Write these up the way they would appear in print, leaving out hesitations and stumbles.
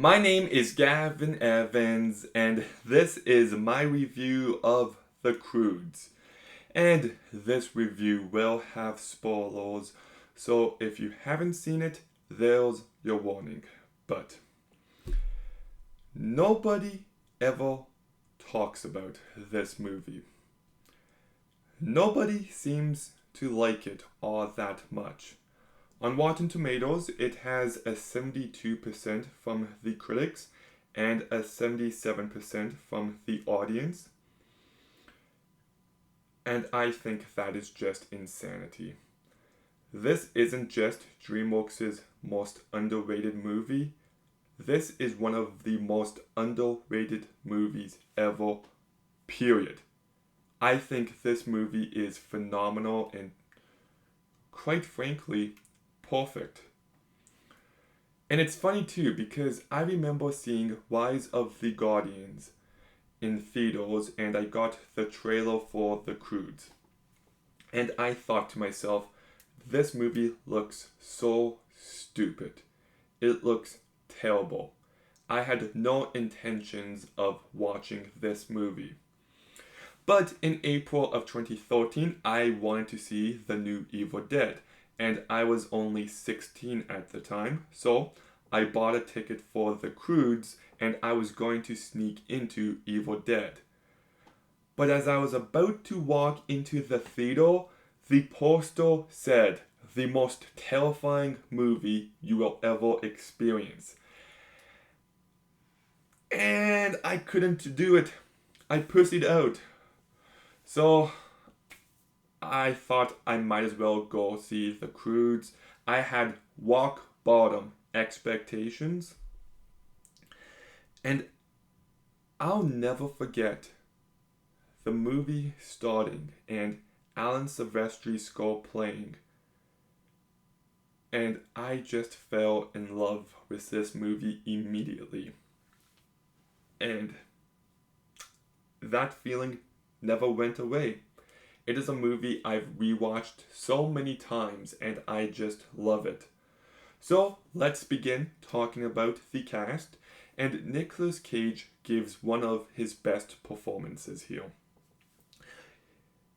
My name is Gavin Evans, and this is my review of The Croods. And this review will have spoilers, so if you haven't seen it, there's your warning. But nobody ever talks about this movie. Nobody seems to like it all that much. On Rotten Tomatoes, it has a 72% from the critics and a 77% from the audience. And I think that is just insanity. This isn't just DreamWorks' most underrated movie. This is one of the most underrated movies ever, period. I think this movie is phenomenal and, quite frankly, perfect. And it's funny too because I remember seeing Rise of the Guardians in theaters and I got the trailer for The Croods. And I thought to myself, this movie looks so stupid. It looks terrible. I had no intentions of watching this movie. But in April of 2013, I wanted to see the new Evil Dead. And I was only 16 at the time, so I bought a ticket for The Croods and I was going to sneak into Evil Dead. But as I was about to walk into the theater, the poster said, "The most terrifying movie you will ever experience." And I couldn't do it. I pussied out. So I thought I might as well go see The Croods. I had rock bottom expectations. And I'll never forget the movie starting and Alan Silvestri's score playing. And I just fell in love with this movie immediately. And that feeling never went away. It is a movie I've rewatched so many times and I just love it. So let's begin talking about the cast, and Nicolas Cage gives one of his best performances here.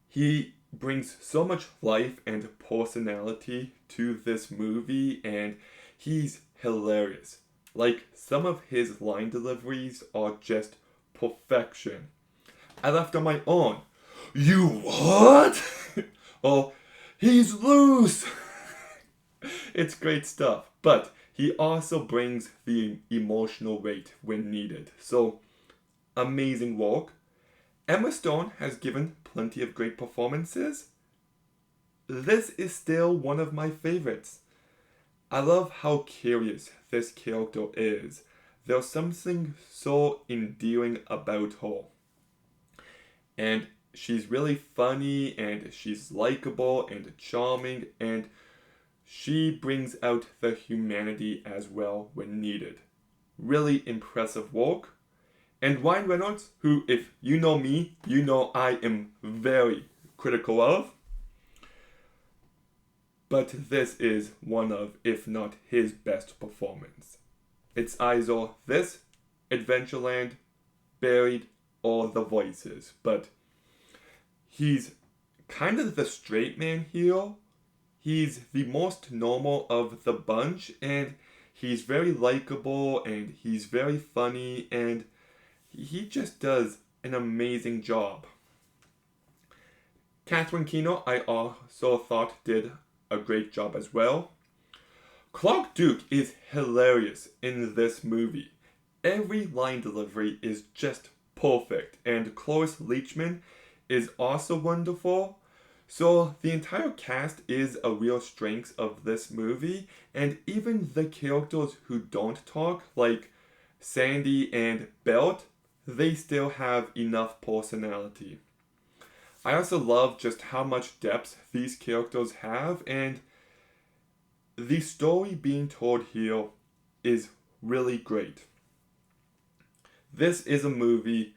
He brings so much life and personality to this movie and he's hilarious. Like, some of his line deliveries are just perfection. I left on my own. "You what?" "Oh, he's loose." It's great stuff, but he also brings the emotional weight when needed. So, amazing work. Emma Stone has given plenty of great performances. This is still one of my favorites. I love how curious this character is. There's something so endearing about her. And she's really funny and she's likable and charming and she brings out the humanity as well when needed. Really impressive work. And Ryan Reynolds, who, if you know me, you know I am very critical of. But this is one of, if not his best performance. It's either this, Adventureland, Buried, or The Voices. But he's kind of the straight man here. He's the most normal of the bunch, and he's very likable, and he's very funny, and he just does an amazing job. Catherine Keener, I also thought did a great job as well. Clark Duke is hilarious in this movie. Every line delivery is just perfect, and Cloris Leachman is also wonderful. So the entire cast is a real strength of this movie, and even the characters who don't talk, like Sandy and Belt, they still have enough personality. I also love just how much depth these characters have, and the story being told here is really great. This is a movie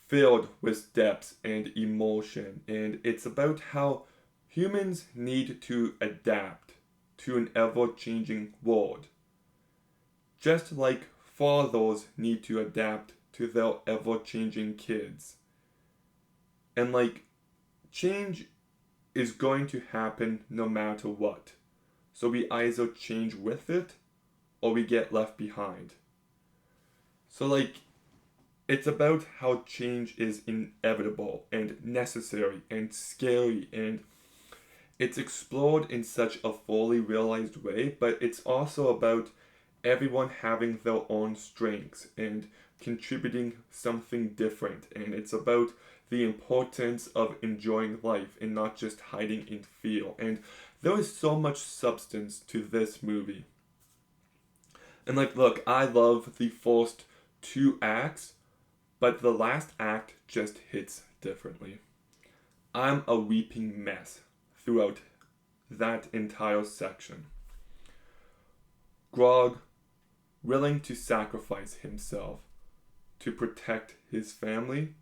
filled with depth and emotion, and it's about how humans need to adapt to an ever-changing world. Just like fathers need to adapt to their ever-changing kids. And like, change is going to happen no matter what. So we either change with it or we get left behind. So like, it's about how change is inevitable and necessary and scary, and it's explored in such a fully realized way, but it's also about everyone having their own strengths and contributing something different, and it's about the importance of enjoying life and not just hiding in fear. And there is so much substance to this movie. And like, look, I love the first two acts, but the last act just hits differently. I'm a weeping mess throughout that entire section. Grog, willing to sacrifice himself to protect his family,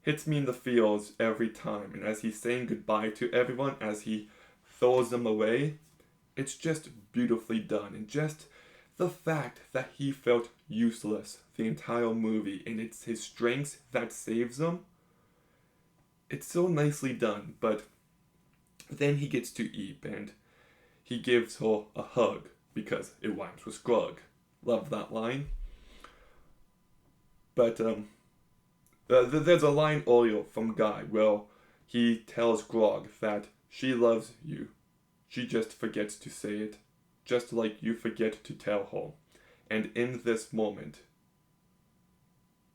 hits me in the feels every time. And as he's saying goodbye to everyone, as he throws them away, it's just beautifully done. And just the fact that he felt useless the entire movie, and it's his strengths that saves him, it's so nicely done. But then he gets to Eve, and he gives her a hug because it rhymes with Grog. Love that line. But there's a line earlier from Guy where he tells Grog that she loves you. She just forgets to say it, just like you forget to tell her. And in this moment,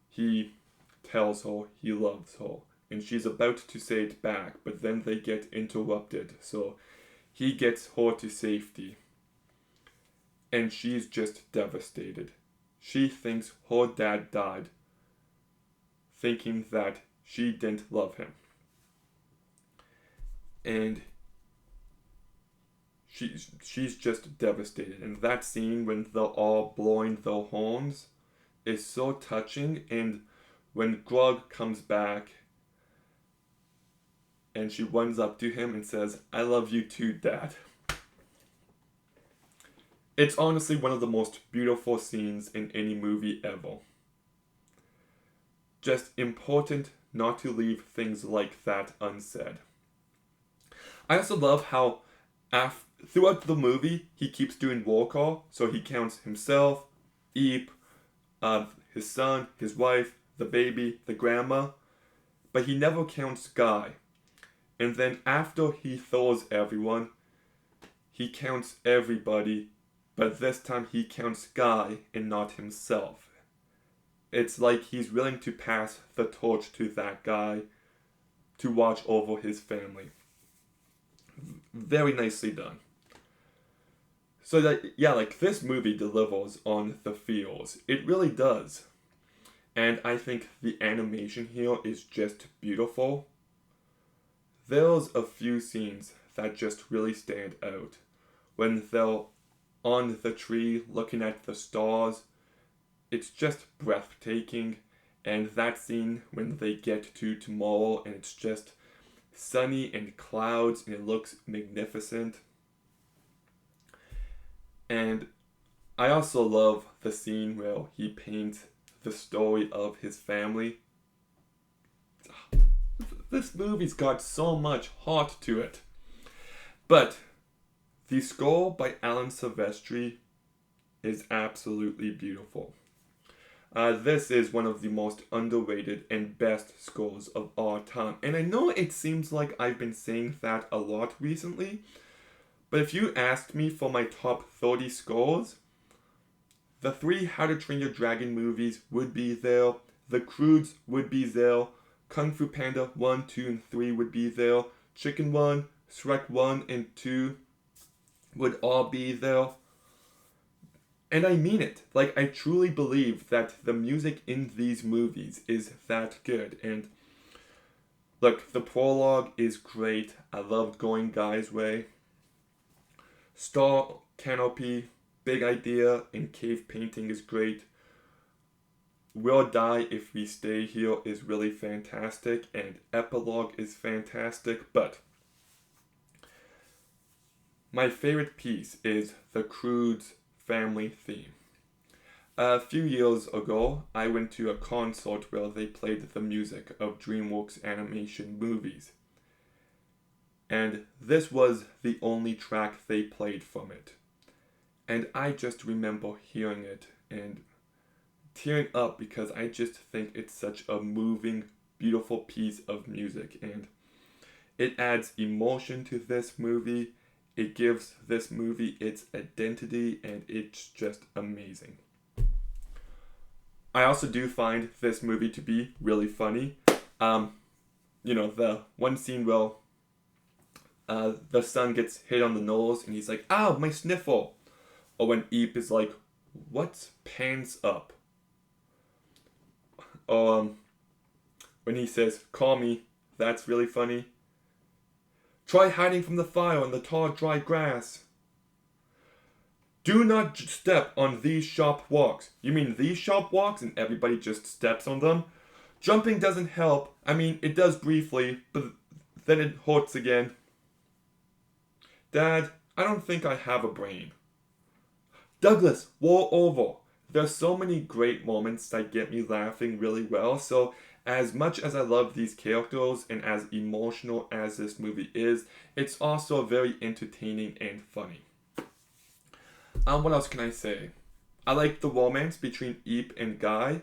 he tells her he loves her. And she's about to say it back, but then they get interrupted. So he gets her to safety. And she's just devastated. She thinks her dad died, thinking that she didn't love him. And she's just devastated. And that scene when they're all blowing their horns is so touching. And when Grog comes back and she runs up to him and says, "I love you too, Dad." It's honestly one of the most beautiful scenes in any movie ever. Just important not to leave things like that unsaid. I also love how throughout the movie he keeps doing roll call, so he counts himself, Eep, his son, his wife, the baby, the grandma, but he never counts Guy. And then after he throws everyone, he counts everybody, but this time he counts Guy and not himself. It's like he's willing to pass the torch to that guy to watch over his family. Very nicely done. So that, yeah, like this movie delivers on the feels. It really does. And I think the animation here is just beautiful. There's a few scenes that just really stand out. When they're on the tree looking at the stars, it's just breathtaking. And that scene when they get to tomorrow and it's just sunny and clouds and it looks magnificent. And I also love the scene where he paints the story of his family. This movie's got so much heart to it. But the score by Alan Silvestri is absolutely beautiful. This is one of the most underrated and best scores of all time. And I know it seems like I've been saying that a lot recently, but if you asked me for my top 30 scores, the 3 How to Train Your Dragon movies would be there, the Croods would be there, Kung Fu Panda 1, 2, and 3 would be there, Chicken Run, Shrek 1 and 2 would all be there. And I mean it. Like, I truly believe that the music in these movies is that good. And look, the prologue is great. I love Going Guy's Way. Star Canopy, Big Idea, and Cave Painting is great. We'll Die If We Stay Here is really fantastic. And Epilogue is fantastic. But my favorite piece is the Croods family theme. A few years ago, I went to a concert where they played the music of DreamWorks animation movies. And this was the only track they played from it. And I just remember hearing it and tearing up because I just think it's such a moving, beautiful piece of music. And it adds emotion to this movie. It gives this movie its identity, and it's just amazing. I also do find this movie to be really funny. The one scene where the son gets hit on the nose and he's like, "Ow, my sniffle." Or when Eep is like, "What's pants up?" Or when he says, "Call me," that's really funny. "Try hiding from the fire in the tall, dry grass." "Do not step on these sharp walks." You mean these sharp walks? And everybody just steps on them. "Jumping doesn't help. I mean, it does briefly, but then it hurts again." "Dad, I don't think I have a brain." "Douglas, roll over." There's so many great moments that get me laughing really well. So as much as I love these characters and as emotional as this movie is, it's also very entertaining and funny. What else can I say? I like the romance between Eep and Guy.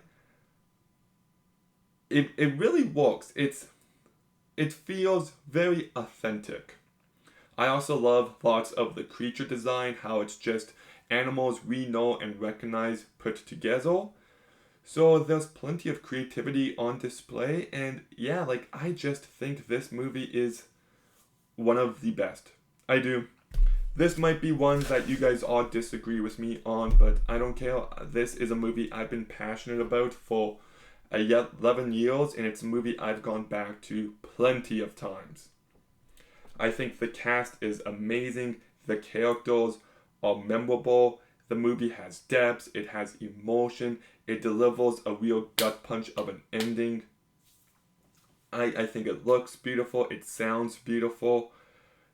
It really works. It feels very authentic. I also love lots of the creature design, how it's just animals we know and recognize put together. So there's plenty of creativity on display, and yeah, I just think this movie is one of the best. I do. This might be one that you guys all disagree with me on, but I don't care. This is a movie I've been passionate about for 11 years, and it's a movie I've gone back to plenty of times. I think the cast is amazing. The characters are memorable. The movie has depth. It has emotion. It delivers a real gut punch of an ending. I think it looks beautiful. It sounds beautiful.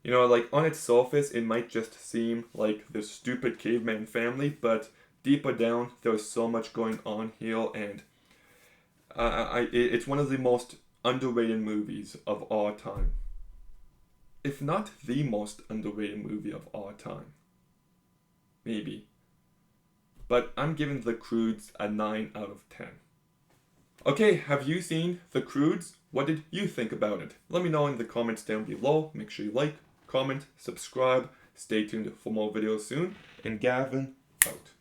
On its surface, it might just seem like this stupid caveman family, but deeper down, there's so much going on here, and it's one of the most underrated movies of all time. If not the most underrated movie of all time. Maybe. But I'm giving The Croods a 9 out of 10. Okay, have you seen The Croods? What did you think about it? Let me know in the comments down below. Make sure you like, comment, subscribe. Stay tuned for more videos soon. And Gavin, out.